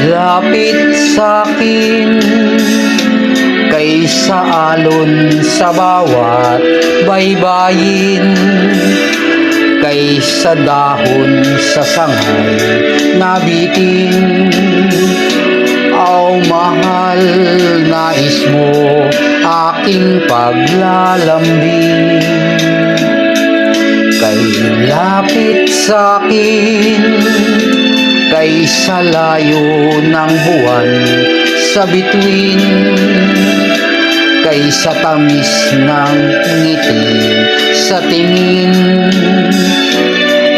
lapit sa'kin kaysa alon sa bawat baybayin, kaysa dahon sa sangay na bitin. Aw mahal, nais mo aking paglalambing, kay lapit sa'kin kaysa layo ng buwan sa bituin, kaysa tamis ng ngiti sa tingin.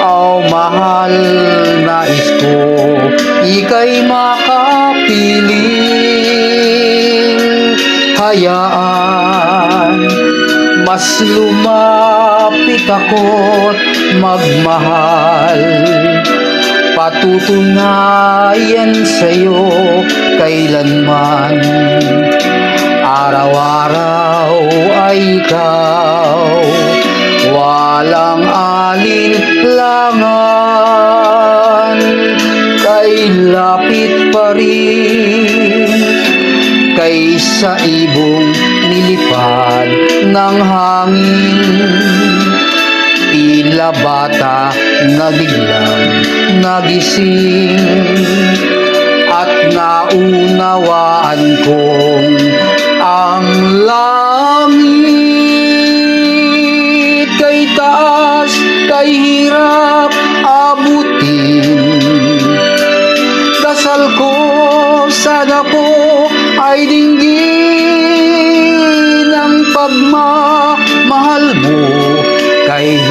Aw mahal, nais ko ika'y makapiling, hayaan mas lumapit ako't magmahal, patutunayan sa'yo kailanman, araw-araw ay ikaw, walang alinlangan, kay lapit pa rin kaysa ibong nilipad ng hangin, tila bata na biglang nagising, at naunawaan kong ang langit kay taas, kay hirap abutin. Dasal ko sana po ay dinggin ang pagmamahal mo, kaya